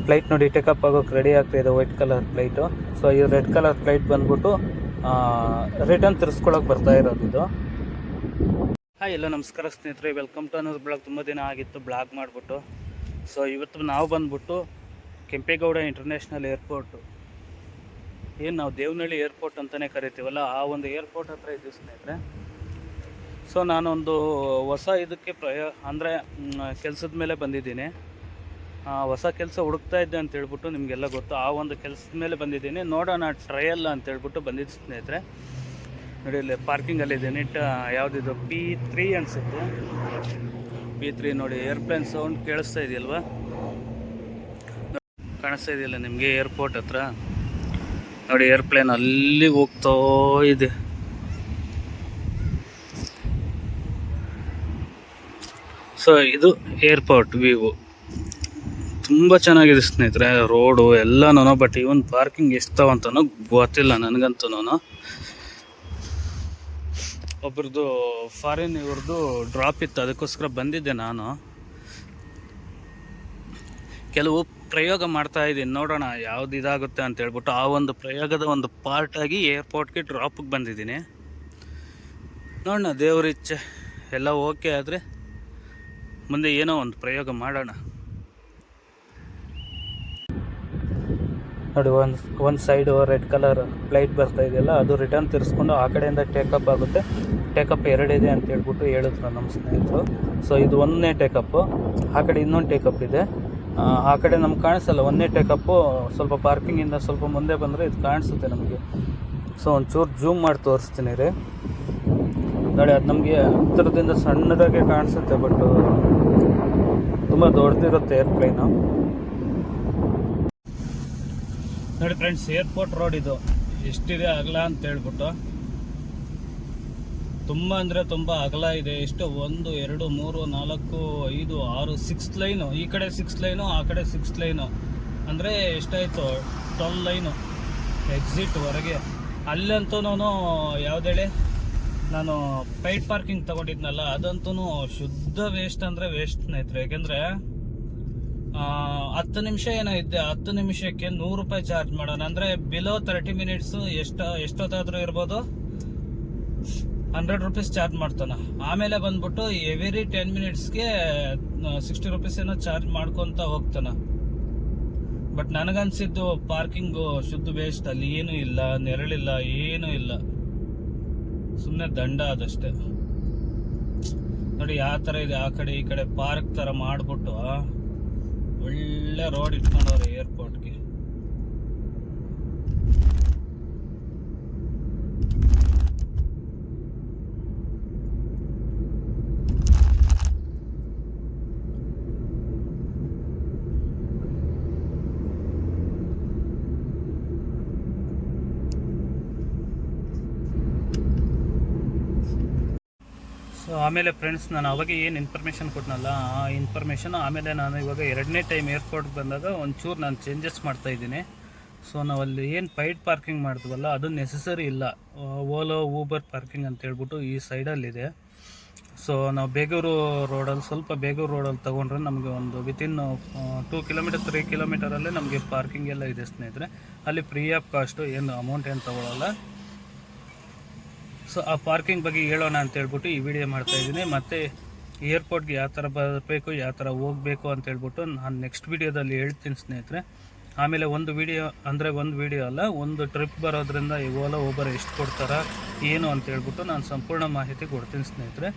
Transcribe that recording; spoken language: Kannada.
ಫ್ಲೈಟ್ ನೋಡಿ ಟೇಕಪ್ ಆಗೋಕ್ಕೆ ರೆಡಿ ಆಗ್ತಾಯಿದೆ, ವೈಟ್ ಕಲರ್ ಫ್ಲೈಟು. ಸೊ ಈ ರೆಡ್ ಕಲರ್ ಫ್ಲೈಟ್ ಬಂದ್ಬಿಟ್ಟು ರಿಟರ್ನ್ ತಿರ್ಸ್ಕೊಳಕ್ಕೆ ಬರ್ತಾ ಇರೋದು ಇದು. ಹಾಯ್ ಎಲ್ಲ ನಮಸ್ಕಾರ ಸ್ನೇಹಿತರೆ, ವೆಲ್ಕಮ್ ಟು ಅನ್ನೋದು ಬ್ಲಾಗ್. ತುಂಬ ದಿನ ಆಗಿತ್ತು ಬ್ಲಾಗ್ ಮಾಡಿಬಿಟ್ಟು. ಸೊ ಇವತ್ತು ನಾವು ಬಂದ್ಬಿಟ್ಟು ಕೆಂಪೇಗೌಡ ಇಂಟರ್ನ್ಯಾಷನಲ್ ಏರ್ಪೋರ್ಟು, ಏನು ನಾವು ದೇವನಹಳ್ಳಿ ಏರ್ಪೋರ್ಟ್ ಅಂತಲೇ ಕರಿತೀವಲ್ಲ, ಆ ಒಂದು ಏರ್ಪೋರ್ಟ್ ಹತ್ರ ಇದ್ದೀವಿ ಸ್ನೇಹಿತರೆ. ಸೊ ನಾನೊಂದು ಹೊಸ ಇದಕ್ಕೆ ಅಂದರೆ ಕೆಲಸದ ಮೇಲೆ ಬಂದಿದ್ದೀನಿ. ಹೊಸ ಕೆಲಸ ಹುಡುಕ್ತಾ ಇದ್ದೆ ಅಂತ ಹೇಳ್ಬಿಟ್ಟು ನಿಮಗೆಲ್ಲ ಗೊತ್ತು. ಆ ಒಂದು ಕೆಲಸದ ಮೇಲೆ ಬಂದಿದ್ದೀನಿ. ನೋಡೋಣ ಟ್ರಯಲ್ ಅಂತ ಹೇಳ್ಬಿಟ್ಟು ಬಂದಿದ್ದು ಸ್ನೇಹಿತರೆ. ನೋಡಿ ಇಲ್ಲಿ ಪಾರ್ಕಿಂಗಲ್ಲಿದ್ದೀನಿ. ಯಾವುದಿದು P3 ಅನಿಸುತ್ತೆ, P3 ನೋಡಿ. ಏರ್ಪ್ಲೇನ್ ಸೌಂಡ್ ಕೇಳಿಸ್ತಾ ಇದೆಯಲ್ವಾ, ಕಾಣಿಸ್ತಾ ಇದೆಯಲ್ಲ ನಿಮಗೆ ಏರ್ಪೋರ್ಟ್ ಹತ್ರ ನೋಡಿ. ಏರ್ಪ್ಲೇನ್ ಅಲ್ಲಿ ಹೋಗ್ತಾ ಇದೆ. ಸೊ ಇದು ಏರ್ಪೋರ್ಟ್ ವ್ಯೂ, ತುಂಬ ಚೆನ್ನಾಗಿದೆ ಸ್ನೇಹಿತರೆ. ರೋಡು ಎಲ್ಲನೂ, ಬಟ್ ಇವನ್ ಪಾರ್ಕಿಂಗ್ ಎಷ್ಟಾವಂತನೂ ಗೊತ್ತಿಲ್ಲ ನನಗಂತೂ. ಒಬ್ರದ್ದು ಫಾರಿನ್ ಇವ್ರದ್ದು ಡ್ರಾಪ್ ಇತ್ತು, ಅದಕ್ಕೋಸ್ಕರ ಬಂದಿದ್ದೆ ನಾನು. ಕೆಲವು ಪ್ರಯೋಗ ಮಾಡ್ತಾ ಇದ್ದೀನಿ, ನೋಡೋಣ ಯಾವ್ದು ಇದಾಗುತ್ತೆ ಅಂತ ಹೇಳ್ಬಿಟ್ಟು. ಆ ಒಂದು ಪ್ರಯೋಗದ ಒಂದು ಪಾರ್ಟಾಗಿ ಏರ್ಪೋರ್ಟ್ಗೆ ಡ್ರಾಪಿಗೆ ಬಂದಿದ್ದೀನಿ. ನೋಡೋಣ, ದೇವ್ರ ಇಚ್ಛೆ ಎಲ್ಲ ಓಕೆ ಆದರೆ ಮುಂದೆ ಏನೋ ಒಂದು ಪ್ರಯೋಗ ಮಾಡೋಣ. ನೋಡಿ ಒಂದು ಸೈಡು ರೆಡ್ ಕಲರ್ ಫ್ಲೈಟ್ ಬರ್ತಾ ಇದೆಯಲ್ಲ, ಅದು ರಿಟರ್ನ್ ತಿರ್ಸ್ಕೊಂಡು ಆ ಕಡೆಯಿಂದ ಟೇಕಪ್ ಆಗುತ್ತೆ. ಟೇಕಪ್ ಎರಡಿದೆ ಅಂತ ಹೇಳ್ಬಿಟ್ಟು ಹೇಳಿದ್ರು ನಮ್ಮ ಸ್ನೇಹಿತರು. ಸೊ ಇದು ಒಂದನೇ ಟೇಕಪ್ಪು, ಆ ಕಡೆ ಇನ್ನೊಂದು ಟೇಕಪ್ ಇದೆ. ಆ ಕಡೆ ನಮ್ಗೆ ಕಾಣಿಸಲ್ಲ ಒಂದನೇ ಟೇಕಪ್ಪು. ಸ್ವಲ್ಪ ಪಾರ್ಕಿಂಗಿಂದ ಸ್ವಲ್ಪ ಮುಂದೆ ಬಂದರೆ ಇದು ಕಾಣಿಸುತ್ತೆ ನಮಗೆ. ಸೊ ಒಂಚೂರು ಜೂಮ್ ಮಾಡಿ ತೋರಿಸ್ತೀನಿ ರೀ. ನೋಡಿ, ಅದು ನಮಗೆ ಹತ್ತಿರದಿಂದ ಸಣ್ಣದಾಗೆ ಕಾಣಿಸುತ್ತೆ, ಬಟ್ ತುಂಬ ದೊಡ್ಡದಿರುತ್ತೆ ಏರ್ಪ್ಲೇನು. ನೋಡಿ ಫ್ರೆಂಡ್ಸ್, ಏರ್ಪೋರ್ಟ್ ರೋಡ್ ಇದು ಎಷ್ಟಿದೆ ಅಗಲ ಅಂತ ಹೇಳ್ಬಿಟ್ಟು. ತುಂಬ ಅಂದರೆ ತುಂಬ ಅಗಲ ಇದೆ. ಎಷ್ಟು 1 2 3 4 5 6 6 ಲೈನು. ಈ ಕಡೆ 6 ಲೈನು, ಆ ಕಡೆ 6 ಲೈನು. ಅಂದರೆ ಎಷ್ಟಾಯಿತು, 12 ಲೈನು ಎಕ್ಸಿಟ್ ಹೊರಗೆ. ಅಲ್ಲಂತೂ ಯಾವುದೇಳಿ ನಾನು ಪೈಡ್ ಪಾರ್ಕಿಂಗ್ ತೊಗೊಂಡಿದ್ನಲ್ಲ, ಅದಂತೂ ಶುದ್ಧ ವೇಸ್ಟ್ ಅಂದರೆ ವೇಸ್ಟ್ ಸ್ನೇಹಿತರೆ. ಯಾಕೆಂದರೆ 10 ನಿಮಿಷ ಏನೋ ಇದ್ದೆ, 10 ನಿಮಿಷಕ್ಕೆ 100 ರೂಪಾಯಿ ಚಾರ್ಜ್ ಮಾಡೋಣ. ಅಂದರೆ ಬಿಲೋ 30 ಮಿನಿಟ್ಸು ಎಷ್ಟೊತ್ತಾದರೂ ಇರ್ಬೋದು, 100 ರೂಪೀಸ್ ಚಾರ್ಜ್ ಮಾಡ್ತಾನೆ. ಆಮೇಲೆ ಬಂದ್ಬಿಟ್ಟು ಎವ್ರಿ 10 ಮಿನಿಟ್ಸ್ಗೆ 60 ರೂಪೀಸ್ ಏನೋ ಚಾರ್ಜ್ ಮಾಡ್ಕೊತ ಹೋಗ್ತಾನೆ. ಬಟ್ ನನಗನ್ಸಿದ್ದು ಪಾರ್ಕಿಂಗು ಶುದ್ಧ ವೇಸ್ಟ್. ಅಲ್ಲಿ ಏನೂ ಇಲ್ಲ, ನೆರಳಿಲ್ಲ, ಏನೂ ಇಲ್ಲ, ಸುಮ್ಮನೆ ದಂಡ ಅದಷ್ಟೇ. ನೋಡಿ ಯಾವ ಥರ ಇದೆ, ಆ ಕಡೆ ಈ ಕಡೆ ಪಾರ್ಕ್ ಥರ ಮಾಡಿಬಿಟ್ಟು ಒಳ್ಳೆ ರೋಡ್ ಇಟ್ಕೊಂಡವ್ರೆ ಏರ್ಪೋರ್ಟ್ಗೆ. ಸೊ ಆಮೇಲೆ ಫ್ರೆಂಡ್ಸ್, ನಾನು ಅವಾಗ ಏನು ಇನ್ಫಾರ್ಮೇಷನ್ ಕೊಟ್ಟನಲ್ಲ, ಆ ಇನ್ಫಾರ್ಮೇಷನ್ ಆಮೇಲೆ ನಾನು ಇವಾಗ 2ನೇ ಟೈಮ್ ಏರ್ಪೋರ್ಟ್ಗೆ ಬಂದಾಗ ಒಂಚೂರು ನಾನು ಚೇಂಜಸ್ ಮಾಡ್ತಾಯಿದ್ದೀನಿ. ಸೊ ನಾವಲ್ಲಿ ಏನು ಪೈಡ್ ಪಾರ್ಕಿಂಗ್ ಮಾಡ್ತೀವಲ್ಲ, ಅದು ನೆಸಸರಿ ಇಲ್ಲ. ಓಲೋ ಊಬರ್ ಪಾರ್ಕಿಂಗ್ ಅಂತ ಹೇಳ್ಬಿಟ್ಟು ಈ ಸೈಡಲ್ಲಿದೆ. ಸೊ ನಾವು ಬೇಗೂರು ರೋಡಲ್ಲಿ, ಸ್ವಲ್ಪ ಬೇಗೂರು ರೋಡಲ್ಲಿ ತೊಗೊಂಡ್ರೆ ನಮಗೆ ಒಂದು ವಿತಿನ್ 2 ಕಿಲೋಮೀಟರ್ 3 ಕಿಲೋಮೀಟರಲ್ಲೇ ನಮಗೆ ಪಾರ್ಕಿಂಗ್ ಎಲ್ಲ ಇದೆ ಸ್ನೇಹಿತರೆ. ಅಲ್ಲಿ ಫ್ರೀ ಆಫ್ ಕಾಸ್ಟು, ಏನು ಅಮೌಂಟ್ ಏನು ತೊಗೊಳ್ಳಲ್ಲ. ಸೊ ಆ ಪಾರ್ಕಿಂಗ್ ಬಗ್ಗೆ ಹೇಳೋಣ ಅಂತ ಹೇಳ್ಬಿಟ್ಟು ಈ ವಿಡಿಯೋ ಮಾಡ್ತಾಯಿದ್ದೀನಿ. ಮತ್ತು ಏರ್ಪೋರ್ಟ್ಗೆ ಯಾವ ಥರ ಬರಬೇಕು, ಯಾವ ಥರ ಹೋಗಬೇಕು ಅಂತ ಹೇಳ್ಬಿಟ್ಟು ನಾನು ನೆಕ್ಸ್ಟ್ ವಿಡಿಯೋದಲ್ಲಿ ಹೇಳ್ತೀನಿ ಸ್ನೇಹಿತರೆ. ಆಮೇಲೆ ಒಂದು ವಿಡಿಯೋ ಅಲ್ಲ, ಒಂದು ಟ್ರಿಪ್ ಬರೋದ್ರಿಂದ ಈ ಓಲಾ ಊಬರ್ ಎಷ್ಟು ಕೊಡ್ತಾರ ಏನು ಅಂತ ಹೇಳ್ಬಿಟ್ಟು ನಾನು ಸಂಪೂರ್ಣ ಮಾಹಿತಿ ಕೊಡ್ತೀನಿ ಸ್ನೇಹಿತರೆ.